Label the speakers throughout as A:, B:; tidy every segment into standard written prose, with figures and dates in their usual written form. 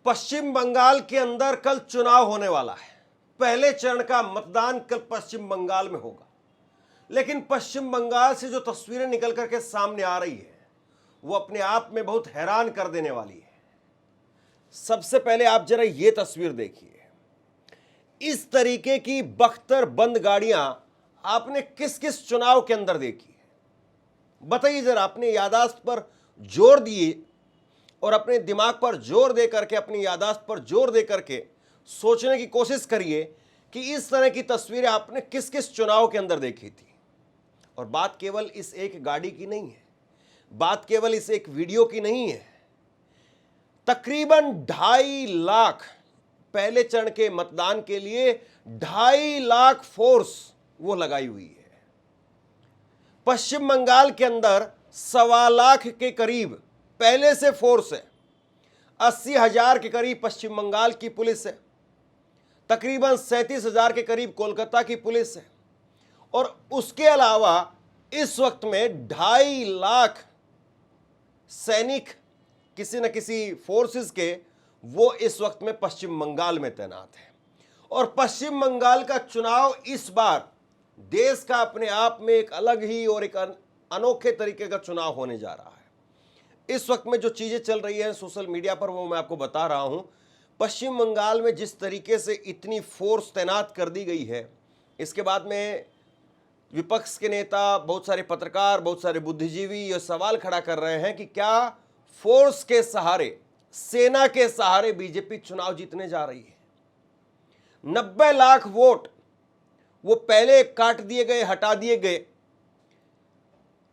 A: पश्चिम बंगाल के अंदर कल चुनाव होने वाला है। पहले चरण का मतदान कल पश्चिम बंगाल में होगा, लेकिन पश्चिम बंगाल से जो तस्वीरें निकल करके सामने आ रही है वो अपने आप में बहुत हैरान कर देने वाली है। सबसे पहले आप जरा ये तस्वीर देखिए। इस तरीके की बख्तर बंद गाड़ियां आपने किस किस चुनाव के अंदर देखी है? बताइए जरा। अपने यादाश्त पर जोर दिए और अपने दिमाग पर जोर दे करके, अपनी यादाश्त पर जोर दे करके सोचने की कोशिश करिए कि इस तरह की तस्वीरें आपने किस किस चुनाव के अंदर देखी थी। और बात केवल इस एक गाड़ी की नहीं है, बात केवल इस एक वीडियो की नहीं है। तकरीबन 2.5 लाख, पहले चरण के मतदान के लिए 2.5 लाख फोर्स वो लगाई हुई है। पश्चिम बंगाल के अंदर 1.25 लाख के करीब पहले से फोर्स है। 80,000 के करीब पश्चिम बंगाल की पुलिस है। तकरीबन 37,000 के करीब कोलकाता की पुलिस है। और उसके अलावा इस वक्त में 2.5 लाख सैनिक किसी न किसी फोर्सेस के वो इस वक्त में पश्चिम बंगाल में तैनात है। और पश्चिम बंगाल का चुनाव इस बार देश का अपने आप में एक अलग ही और एक अनोखे तरीके का चुनाव होने जा रहा है। इस वक्त में जो चीजें चल रही हैं सोशल मीडिया पर वो मैं आपको बता रहा हूं। पश्चिम बंगाल में जिस तरीके से इतनी फोर्स तैनात कर दी गई है, इसके बाद में विपक्ष के नेता, बहुत सारे पत्रकार, बहुत सारे बुद्धिजीवी ये सवाल खड़ा कर रहे हैं कि क्या फोर्स के सहारे, सेना के सहारे बीजेपी चुनाव जीतने जा रही है। 90 लाख वोट वो पहले काट दिए गए, हटा दिए गए,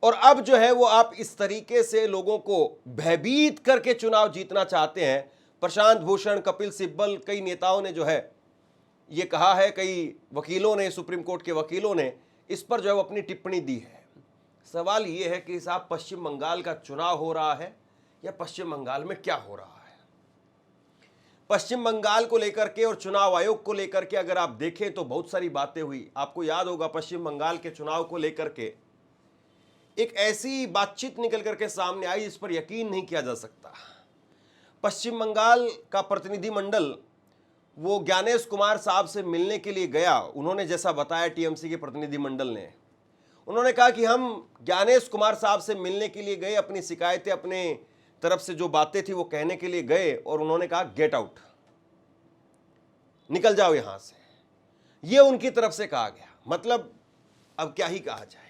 A: और अब जो है वो आप इस तरीके से लोगों को भयभीत करके चुनाव जीतना चाहते हैं। प्रशांत भूषण, कपिल सिब्बल, कई नेताओं ने जो है ये कहा है, कई वकीलों ने, सुप्रीम कोर्ट के वकीलों ने इस पर जो है वो अपनी टिप्पणी दी है। सवाल ये है कि साहब पश्चिम बंगाल का चुनाव हो रहा है या पश्चिम बंगाल में क्या हो रहा है? पश्चिम बंगाल को लेकर के और चुनाव आयोग को लेकर के अगर आप देखें तो बहुत सारी बातें हुई। आपको याद होगा पश्चिम बंगाल के चुनाव को लेकर के एक ऐसी बातचीत निकल करके सामने आई जिस पर यकीन नहीं किया जा सकता। पश्चिम बंगाल का प्रतिनिधिमंडल वो ज्ञानेश कुमार साहब से मिलने के लिए गया। उन्होंने जैसा बताया टीएमसी के प्रतिनिधिमंडल ने, उन्होंने कहा कि हम ज्ञानेश कुमार साहब से मिलने के लिए गए, अपनी शिकायतें, अपने तरफ से जो बातें थी वो कहने के लिए गए, और उन्होंने कहा गेट आउट, निकल जाओ यहां से। ये उनकी तरफ से कहा गया। मतलब अब क्या ही कहा जाए।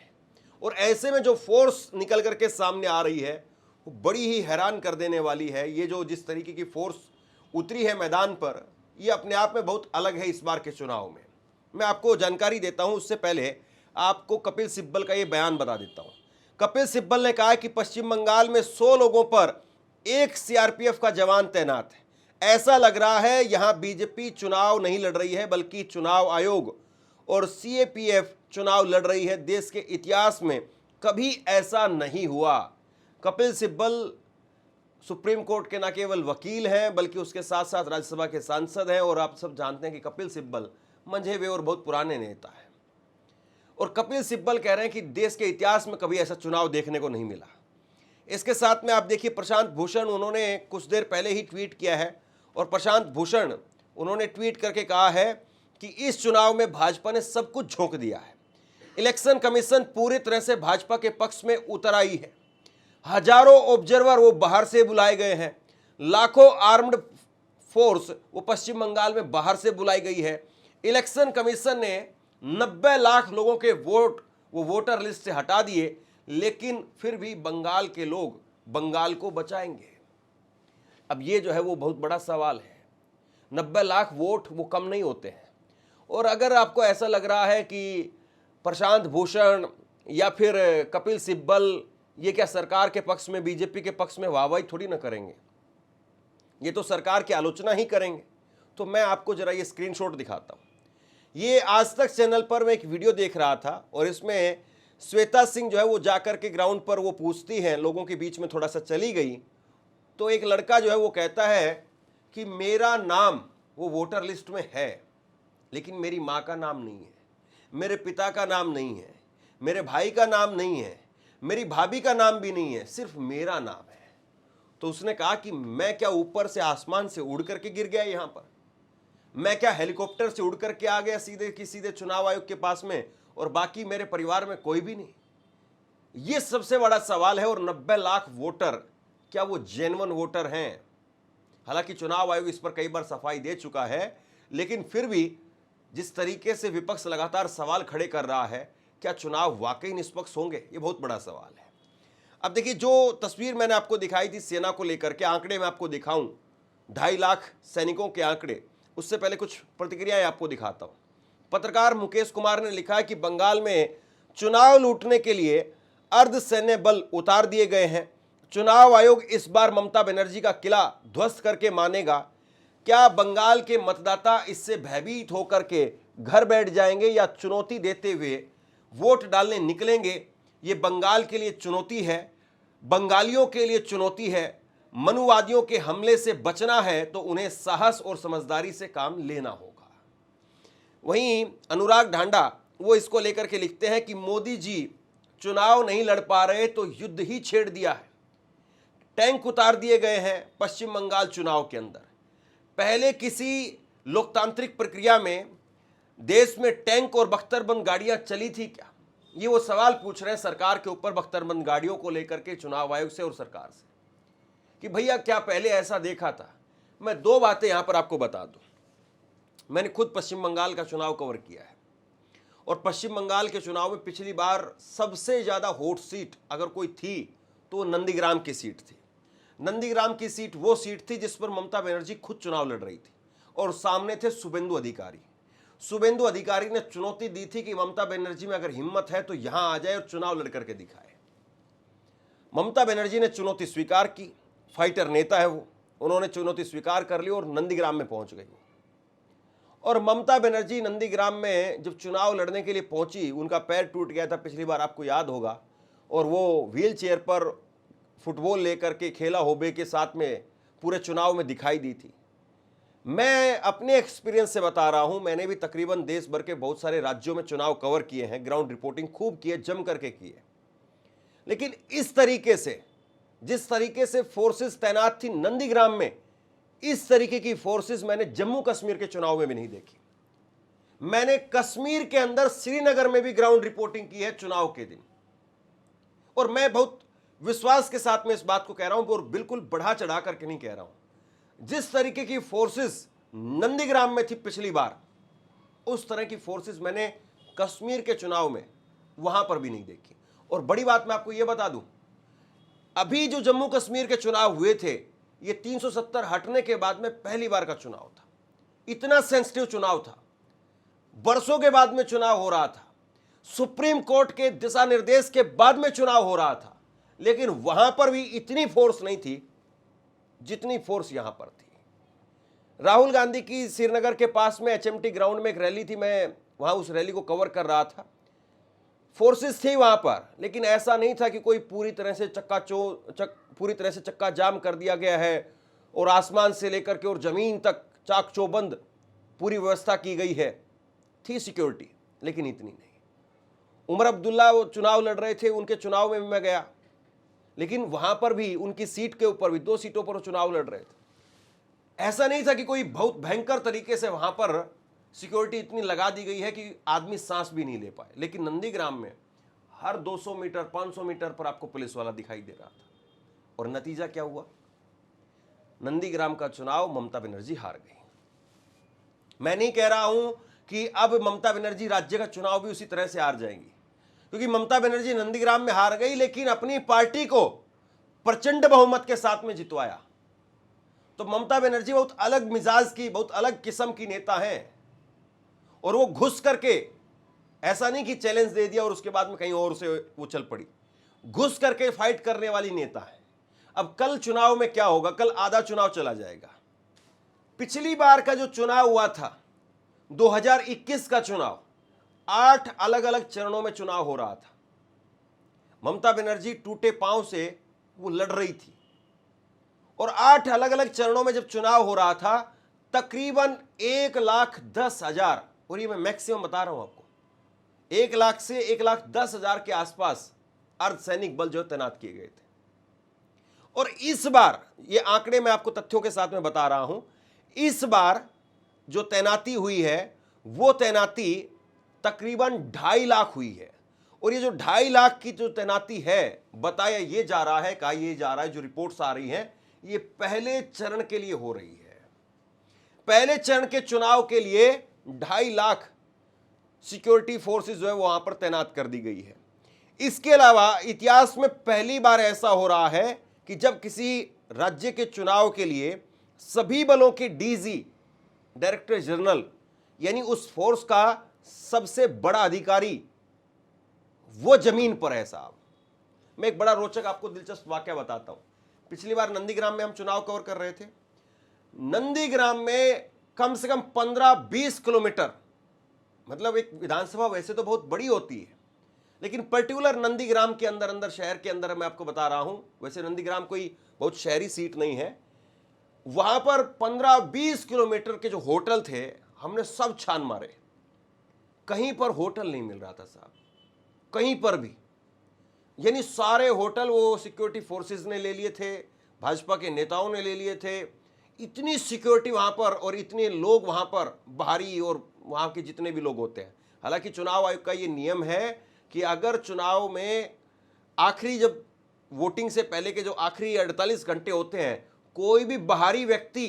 A: और ऐसे में जो फोर्स निकल करके सामने आ रही है वो बड़ी ही हैरान कर देने वाली है। ये जो जिस तरीके की फोर्स उतरी है मैदान पर, ये अपने आप में बहुत अलग है इस बार के चुनाव में। मैं आपको जानकारी देता हूं, उससे पहले आपको कपिल सिब्बल का ये बयान बता देता हूं। कपिल सिब्बल ने कहा कि पश्चिम बंगाल में 100 लोगों पर एक सीआरपीएफ का जवान तैनात है। ऐसा लग रहा है यहां बीजेपी चुनाव नहीं लड़ रही है, बल्कि चुनाव आयोग और सीएपीएफ चुनाव लड़ रही है। देश के इतिहास में कभी ऐसा नहीं हुआ। कपिल सिब्बल सुप्रीम कोर्ट के न केवल वकील हैं, बल्कि उसके साथ साथ राज्यसभा के सांसद हैं। और आप सब जानते हैं कि कपिल सिब्बल मंझे हुए और बहुत पुराने नेता हैं। और कपिल सिब्बल कह रहे हैं कि देश के इतिहास में कभी ऐसा चुनाव देखने को नहीं मिला। इसके साथ में आप देखिए प्रशांत भूषण, उन्होंने कुछ देर पहले ही ट्वीट किया है। और प्रशांत भूषण उन्होंने ट्वीट करके कहा है कि इस चुनाव में भाजपा ने सब कुछ झोंक दिया है। इलेक्शन कमीशन पूरी तरह से भाजपा के पक्ष में उतर आई है। हजारों ऑब्जर्वर वो बाहर से बुलाए गए हैं। लाखों आर्म्ड फोर्स वो पश्चिम बंगाल में बाहर से बुलाई गई है। इलेक्शन कमीशन ने 90 लाख लोगों के वोट वो वोटर लिस्ट से हटा दिए, लेकिन फिर भी बंगाल के लोग बंगाल को बचाएंगे। अब ये जो है वो बहुत बड़ा सवाल है। 90 लाख वोट वो कम नहीं होते हैं। और अगर आपको ऐसा लग रहा है कि प्रशांत भूषण या फिर कपिल सिब्बल ये क्या सरकार के पक्ष में, बीजेपी के पक्ष में वाहवाही थोड़ी ना करेंगे, ये तो सरकार की आलोचना ही करेंगे। तो मैं आपको जरा ये स्क्रीनशॉट दिखाता हूं। ये आज तक चैनल पर मैं एक वीडियो देख रहा था और इसमें श्वेता सिंह जो है वो जाकर के ग्राउंड पर वो पूछती हैं, लोगों के बीच में थोड़ा सा चली गई। तो एक लड़का जो है वो कहता है कि मेरा नाम वो वोटर लिस्ट में है, लेकिन मेरी माँ का नाम नहीं है, मेरे पिता का नाम नहीं है, मेरे भाई का नाम नहीं है, मेरी भाभी का नाम भी नहीं है, सिर्फ मेरा नाम है। तो उसने कहा कि मैं क्या ऊपर से आसमान से उड़ करके गिर गया यहां पर, मैं क्या हेलीकॉप्टर से उड़ करके आ गया सीधे चुनाव आयोग के पास में और बाकी मेरे परिवार में कोई भी नहीं? यह सबसे बड़ा सवाल है। और 90 लाख वोटर, क्या वो जेन्युइन वोटर हैं? हालांकि चुनाव आयोग इस पर कई बार सफाई दे चुका है, लेकिन फिर भी जिस तरीके से विपक्ष लगातार सवाल खड़े कर रहा है, क्या चुनाव वाकई निष्पक्ष होंगे? ये बहुत बड़ा सवाल है। अब देखिए, जो तस्वीर मैंने आपको दिखाई थी सेना को लेकर के, आंकड़े मैं आपको दिखाऊं, 2.5 लाख सैनिकों के आंकड़े, उससे पहले कुछ प्रतिक्रियाएं आपको दिखाता हूं। पत्रकार मुकेश कुमार ने लिखा है कि बंगाल में चुनाव लूटने के लिए अर्धसैन्य बल उतार दिए गए हैं। चुनाव आयोग इस बार ममता बनर्जी का किला ध्वस्त करके मानेगा। क्या बंगाल के मतदाता इससे भयभीत होकर के घर बैठ जाएंगे या चुनौती देते हुए वोट डालने निकलेंगे? ये बंगाल के लिए चुनौती है, बंगालियों के लिए चुनौती है। मनुवादियों के हमले से बचना है तो उन्हें साहस और समझदारी से काम लेना होगा। वहीं अनुराग ढांडा वो इसको लेकर के लिखते हैं कि मोदी जी चुनाव नहीं लड़ पा रहे तो युद्ध ही छेड़ दिया है। टैंक उतार दिए गए हैं पश्चिम बंगाल चुनाव के अंदर। पहले किसी लोकतांत्रिक प्रक्रिया में देश में टैंक और बख्तरबंद गाड़ियां चली थी क्या? ये वो सवाल पूछ रहे हैं सरकार के ऊपर बख्तरबंद गाड़ियों को लेकर के चुनाव आयोग से और सरकार से कि भैया क्या पहले ऐसा देखा था? मैं 2 बातें यहां पर आपको बता दूं। मैंने खुद पश्चिम बंगाल का चुनाव कवर किया है और पश्चिम बंगाल के चुनाव में पिछली बार सबसे ज्यादा हॉट सीट अगर कोई थी तो वो नंदीग्राम की सीट थी। नंदीग्राम की सीट वो सीट थी जिस पर ममता बनर्जी खुद चुनाव लड़ रही थी और सामने थे शुभेंदु अधिकारी। शुभेंदु अधिकारी ने चुनौती दी थी कि ममता बनर्जी में अगर हिम्मत है तो यहां आ जाए और चुनाव लड़ करके दिखाए। ममता बनर्जी ने चुनौती स्वीकार की, फाइटर नेता है वो, उन्होंने चुनौती स्वीकार कर ली और नंदीग्राम में पहुंच गई। और ममता बनर्जी नंदीग्राम में जब चुनाव लड़ने के लिए पहुंची, उनका पैर टूट गया था पिछली बार, आपको याद होगा, और वो व्हील चेयर पर फुटबॉल लेकर के खेला होबे के साथ में पूरे चुनाव में दिखाई दी थी। मैं अपने एक्सपीरियंस से बता रहा हूं, मैंने भी तकरीबन देश भर के बहुत सारे राज्यों में चुनाव कवर किए हैं, ग्राउंड रिपोर्टिंग खूब की है, जम करके की है। लेकिन इस तरीके से, जिस तरीके से फोर्सेस तैनात थी नंदीग्राम में, इस तरीके की फोर्सेस मैंने जम्मू कश्मीर के चुनाव में भी नहीं देखी। मैंने कश्मीर के अंदर श्रीनगर में भी ग्राउंड रिपोर्टिंग की है चुनाव के दिन, और मैं बहुत विश्वास के साथ में इस बात को कह रहा हूं और बिल्कुल बढ़ा चढ़ा करके नहीं कह रहा हूं। जिस तरीके की फोर्सेस नंदीग्राम में थी पिछली बार, उस तरह की फोर्सेस मैंने कश्मीर के चुनाव में वहां पर भी नहीं देखी। और बड़ी बात मैं आपको यह बता दूं, अभी जो जम्मू कश्मीर के चुनाव हुए थे, ये 370 हटने के बाद में पहली बार का चुनाव था। इतना सेंसिटिव चुनाव था, बरसों के बाद में चुनाव हो रहा था, सुप्रीम कोर्ट के दिशा निर्देश के बाद में चुनाव हो रहा था, लेकिन वहां पर भी इतनी फोर्स नहीं थी जितनी फोर्स यहां पर थी। राहुल गांधी की श्रीनगर के पास में एचएमटी ग्राउंड में एक रैली थी, मैं वहां उस रैली को कवर कर रहा था। फोर्सेस थी वहां पर, लेकिन ऐसा नहीं था कि कोई पूरी तरह से पूरी तरह से चक्का जाम कर दिया गया है और आसमान से लेकर के और जमीन तक चाक चौबंद पूरी व्यवस्था की गई है। थी सिक्योरिटी, लेकिन इतनी नहीं। उमर अब्दुल्ला वो चुनाव लड़ रहे थे, उनके चुनाव में भी मैं गया, लेकिन वहां पर भी उनकी सीट के ऊपर भी 2 सीटों पर वो चुनाव लड़ रहे थे। ऐसा नहीं था कि कोई बहुत भयंकर तरीके से वहां पर सिक्योरिटी इतनी लगा दी गई है कि आदमी सांस भी नहीं ले पाए। लेकिन नंदीग्राम में हर 200 मीटर 500 मीटर पर आपको पुलिस वाला दिखाई दे रहा था। और नतीजा क्या हुआ? नंदीग्राम का चुनाव ममता बनर्जी हार गई। मैं नहीं कह रहा हूं कि अब ममता बनर्जी राज्य का चुनाव भी उसी तरह से हार जाएंगी, क्योंकि ममता बनर्जी नंदीग्राम में हार गई, लेकिन अपनी पार्टी को प्रचंड बहुमत के साथ में जितवाया। तो ममता बनर्जी बहुत अलग मिजाज की, बहुत अलग किस्म की नेता हैं, और वो घुस करके, ऐसा नहीं कि चैलेंज दे दिया और उसके बाद में कहीं और से वो चल पड़ी, घुस करके फाइट करने वाली नेता है। अब कल चुनाव में क्या होगा? कल आधा चुनाव चला जाएगा। पिछली बार का जो चुनाव हुआ था 2021 का चुनाव, 8 अलग अलग चरणों में चुनाव हो रहा था। ममता बनर्जी टूटे पांव से वो लड़ रही थी, और 8 अलग अलग चरणों में जब चुनाव हो रहा था, तकरीबन 1,10,000, और ये मैं मैक्सिमम बता रहा हूं आपको, 1 लाख से 1,10,000 के आसपास अर्धसैनिक बल जो तैनात किए गए थे। और इस बार ये आंकड़े मैं आपको तथ्यों के साथ में बता रहा हूं, इस बार जो तैनाती हुई है वो तैनाती तकरीबन 2.5 लाख हुई है। और ये जो 2.5 लाख की जो तैनाती है, बताया ये जा रहा है, कहा ये जा रहा है, जो रिपोर्ट्स आ रही हैं, ये पहले चरण के लिए हो रही है। पहले चरण के चुनाव के लिए 2.5 लाख सिक्योरिटी फोर्सेस जो है वहां पर तैनात कर दी गई है। इसके अलावा इतिहास में पहली बार ऐसा हो रहा है कि जब किसी राज्य के चुनाव के लिए सभी बलों के डीजी, डायरेक्टर जनरल, यानी उस फोर्स का सबसे बड़ा अधिकारी वो जमीन पर है साहब। मैं एक बड़ा रोचक आपको दिलचस्प वाकया बताता हूं। पिछली बार नंदीग्राम में हम चुनाव कवर कर रहे थे। नंदीग्राम में कम से कम 15-20 किलोमीटर, मतलब एक विधानसभा वैसे तो बहुत बड़ी होती है, लेकिन पर्टिकुलर नंदीग्राम के अंदर अंदर शहर के अंदर मैं आपको बता रहा हूं, वैसे नंदीग्राम कोई बहुत शहरी सीट नहीं है, वहां पर 15-20 किलोमीटर के जो होटल थे हमने सब छान मारे, कहीं पर होटल नहीं मिल रहा था साहब, कहीं पर भी। यानी सारे होटल वो सिक्योरिटी फोर्सेस ने ले लिए थे, भाजपा के नेताओं ने ले लिए थे। इतनी सिक्योरिटी वहां पर और इतने लोग वहां पर, बाहरी और वहां के जितने भी लोग होते हैं। हालांकि चुनाव आयोग का ये नियम है कि अगर चुनाव में आखिरी, जब वोटिंग से पहले के जो आखिरी 48 घंटे होते हैं, कोई भी बाहरी व्यक्ति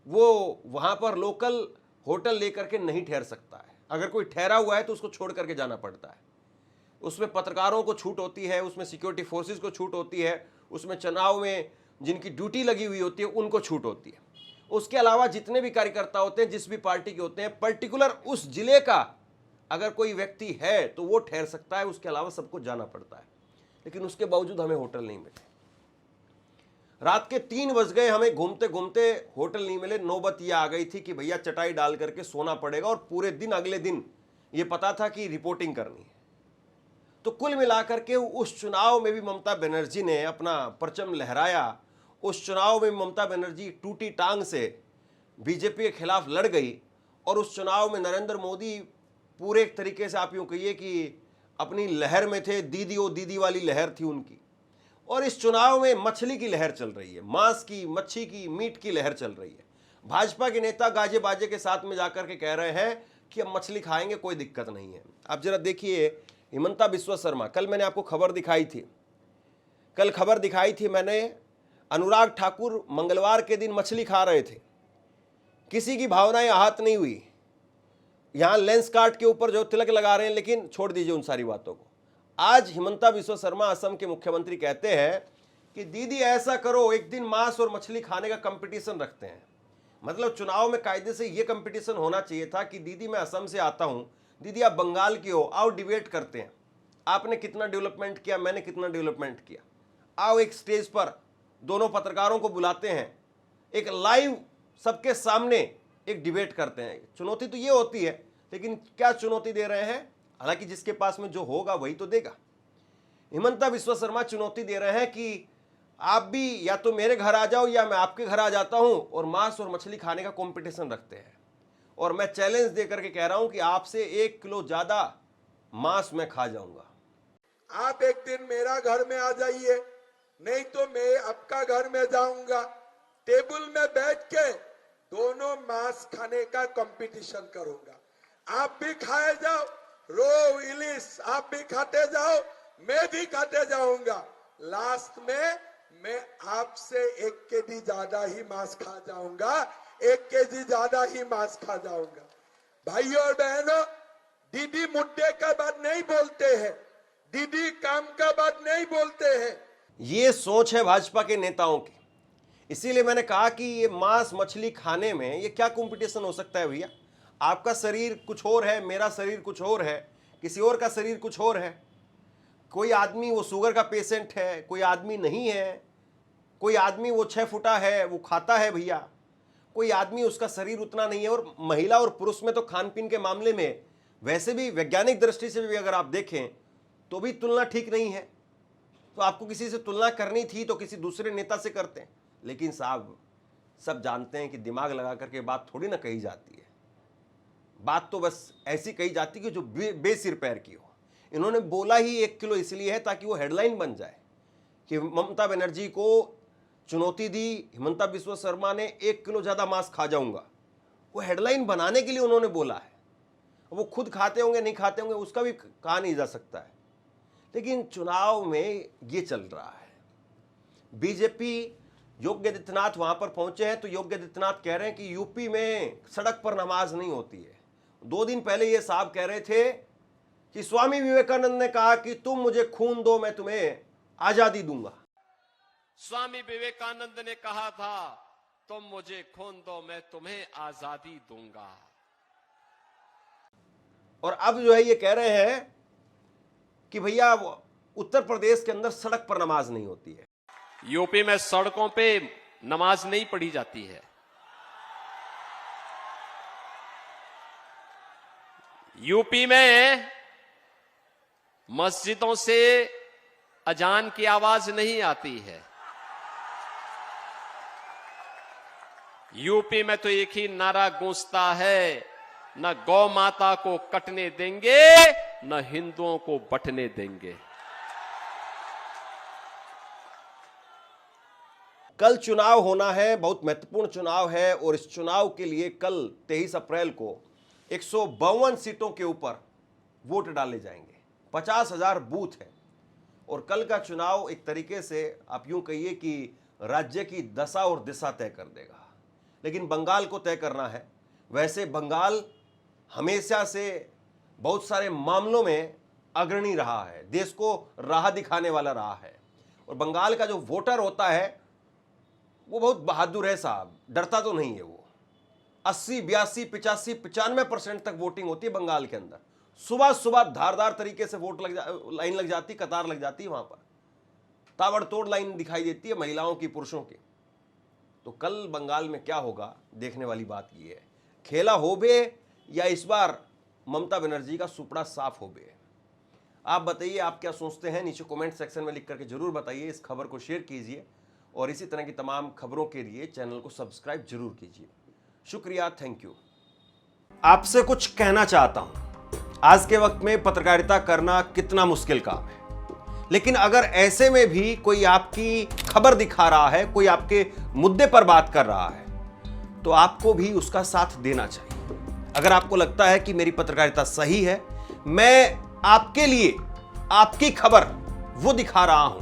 A: वो वहां पर लोकल होटल लेकर के नहीं ठहर सकता है। अगर कोई ठहरा हुआ है तो उसको छोड़ करके जाना पड़ता है। उसमें पत्रकारों को छूट होती है, उसमें सिक्योरिटी फोर्सेस को छूट होती है, उसमें चुनाव में जिनकी ड्यूटी लगी हुई होती है उनको छूट होती है। उसके अलावा जितने भी कार्यकर्ता होते हैं, जिस भी पार्टी के होते हैं, पर्टिकुलर उस जिले का अगर कोई व्यक्ति है तो वो ठहर सकता है, उसके अलावा सबको जाना पड़ता है। लेकिन उसके बावजूद हमें होटल नहीं मिले। रात के 3 बज गए, हमें घूमते घूमते होटल नहीं मिले। नौबत ये आ गई थी कि भैया चटाई डाल करके सोना पड़ेगा, और पूरे दिन अगले दिन ये पता था कि रिपोर्टिंग करनी है। तो कुल मिलाकर के उस चुनाव में भी ममता बनर्जी ने अपना परचम लहराया। उस चुनाव में ममता बनर्जी टूटी टांग से बीजेपी के खिलाफ लड़ गई, और उस चुनाव में नरेंद्र मोदी पूरे एक तरीके से आप यूँ कहिए कि अपनी लहर में थे, दीदी ओ दीदी वाली लहर थी उनकी। और इस चुनाव में मछली की लहर चल रही है, मांस की, मच्छी की, मीट की लहर चल रही है। भाजपा के नेता गाजे बाजे के साथ में जाकर के कह रहे हैं कि हम मछली खाएंगे, कोई दिक्कत नहीं है। आप जरा देखिए हिमंता बिस्वा शर्मा, कल मैंने आपको खबर दिखाई थी, कल खबर दिखाई थी मैंने, अनुराग ठाकुर मंगलवार के दिन मछली खा रहे थे, किसी की भावनाएं आहत नहीं हुई। यहां लेंस कार्ड के ऊपर जो तिलक लगा रहे हैं, लेकिन छोड़ दीजिए उन सारी बातों को। आज हिमंता बिस्वा शर्मा असम के मुख्यमंत्री कहते हैं कि दीदी ऐसा करो, एक दिन मांस और मछली खाने का कंपटीशन रखते हैं। मतलब चुनाव में कायदे से यह कंपटीशन होना चाहिए था कि दीदी मैं असम से आता हूं, दीदी आप बंगाल की हो, आओ डिबेट करते हैं, आपने कितना डेवलपमेंट किया, मैंने कितना डेवलपमेंट किया, आओ एक स्टेज पर दोनों पत्रकारों को बुलाते हैं, एक लाइव सबके सामने एक डिबेट करते हैं। चुनौती तो ये होती है, लेकिन क्या चुनौती दे रहे हैं? हालांकि जिसके पास में जो होगा वही तो देगा। हिमंता बिस्वा शर्मा चुनौती दे रहे हैं कि आप भी या तो मेरे घर आ जाओ या मैं आपके घर आ जाता हूं, और मांस और मछली खाने का कंपटीशन रखते हैं। और मैं चैलेंज दे करके कह रहा हूं कि आपसे 1 किलो ज्यादा मांस मैं खा जाऊंगा।
B: आप एक दिन मेरा घर में आ जाइए, नहीं तो मैं आपका घर में जाऊंगा, टेबल में बैठ के दोनों मांस खाने का कंपटीशन करूंगा। आप भी खाए जाओ, रो इलिस आप भी खाते जाओ, मैं भी खाते जाऊंगा। लास्ट में मैं आपसे 1 केजी ज्यादा ही मांस खा जाऊंगा, 1 केजी ज्यादा ही मांस खा जाऊंगा। भाइयों और बहनों, दीदी मुद्दे का बात नहीं बोलते हैं, दीदी काम का बात नहीं बोलते हैं।
A: ये सोच है भाजपा के नेताओं की। इसीलिए मैंने कहा कि ये मांस मछली खाने में ये क्या कंपटीशन हो सकता है भैया? आपका शरीर कुछ और है, मेरा शरीर कुछ और है, किसी और का शरीर कुछ और है। कोई आदमी वो शुगर का पेशेंट है, कोई आदमी नहीं है, कोई आदमी वो 6 फुटा है, वो खाता है भैया, कोई आदमी उसका शरीर उतना नहीं है। और महिला और पुरुष में तो खान पीन के मामले में वैसे भी वैज्ञानिक दृष्टि से भी अगर आप देखें तो भी तुलना ठीक नहीं है। तो आपको किसी से तुलना करनी थी तो किसी दूसरे नेता से करते हैं। लेकिन साहब सब जानते हैं कि दिमाग लगा करके बात थोड़ी ना कही जाती है, बात तो बस ऐसी कही जाती कि जो बेसिर पैर की हो। इन्होंने बोला ही 1 किलो इसलिए है ताकि वो हेडलाइन बन जाए कि ममता बनर्जी को चुनौती दी, हिमंता बिस्वा शर्मा ने 1 किलो ज्यादा मांस खा जाऊंगा, वो हेडलाइन बनाने के लिए उन्होंने बोला है। वो खुद खाते होंगे नहीं खाते होंगे उसका भी कहा नहीं जा सकता है, लेकिन चुनाव में ये चल रहा है। बीजेपी योगी आदित्यनाथ वहां पर पहुंचे हैं तो योगी आदित्यनाथ कह रहे हैं कि यूपी में सड़क पर नमाज नहीं होती है। 2 दिन पहले ये साहब कह रहे थे कि स्वामी विवेकानंद ने कहा कि तुम मुझे खून दो मैं तुम्हें आजादी दूंगा।
C: स्वामी विवेकानंद ने कहा था तुम मुझे खून दो मैं तुम्हें आजादी दूंगा।
A: और अब जो है ये कह रहे हैं कि भैया उत्तर प्रदेश के अंदर सड़क पर नमाज नहीं होती है।
C: यूपी में सड़कों पे नमाज नहीं पढ़ी जाती है। यूपी में मस्जिदों से अजान की आवाज नहीं आती है। यूपी में तो एक ही नारा गूंजता है, न गौ माता को कटने देंगे न हिंदुओं को बंटने देंगे।
A: कल चुनाव होना है, बहुत महत्वपूर्ण चुनाव है और इस चुनाव के लिए कल 23 अप्रैल को 152 सीटों के ऊपर वोट डाले जाएंगे। 50,000 बूथ है और कल का चुनाव एक तरीके से आप यूं कहिए कि राज्य की दशा और दिशा तय कर देगा। लेकिन बंगाल को तय करना है। वैसे बंगाल हमेशा से बहुत सारे मामलों में अग्रणी रहा है, देश को राह दिखाने वाला रहा है। और बंगाल का जो वोटर होता है वो बहुत बहादुर है साहब, डरता तो नहीं है वो। 80, 82, 85, 95% तक वोटिंग होती है बंगाल के अंदर। सुबह सुबह धारदार तरीके से लाइन लग जाती, कतार लग जाती है वहां पर, ताबड़तोड़ लाइन दिखाई देती है महिलाओं की, पुरुषों की। तो कल बंगाल में क्या होगा देखने वाली बात ये है, खेला हो बे या इस बार ममता बनर्जी का सुपड़ा साफ हो बे। आप बताइए आप क्या सोचते हैं, नीचे कमेंट सेक्शन में लिख करके जरूर बताइए। इस खबर को शेयर कीजिए और इसी तरह की तमाम खबरों के लिए चैनल को सब्सक्राइब जरूर कीजिए। शुक्रिया, थैंक यू। आपसे कुछ कहना चाहता हूं। आज के वक्त में पत्रकारिता करना कितना मुश्किल काम है, लेकिन अगर ऐसे में भी कोई आपकी खबर दिखा रहा है, कोई आपके मुद्दे पर बात कर रहा है, तो आपको भी उसका साथ देना चाहिए। अगर आपको लगता है कि मेरी पत्रकारिता सही है, मैं आपके लिए आपकी खबर वो दिखा रहा हूं,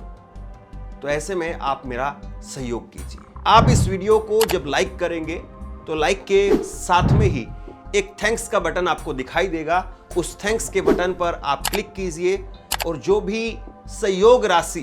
A: तो ऐसे में आप मेरा सहयोग कीजिए। आप इस वीडियो को जब लाइक करेंगे तो लाइक के साथ में ही एक थैंक्स का बटन आपको दिखाई देगा। उस थैंक्स के बटन पर आप क्लिक कीजिए और जो भी सहयोग राशि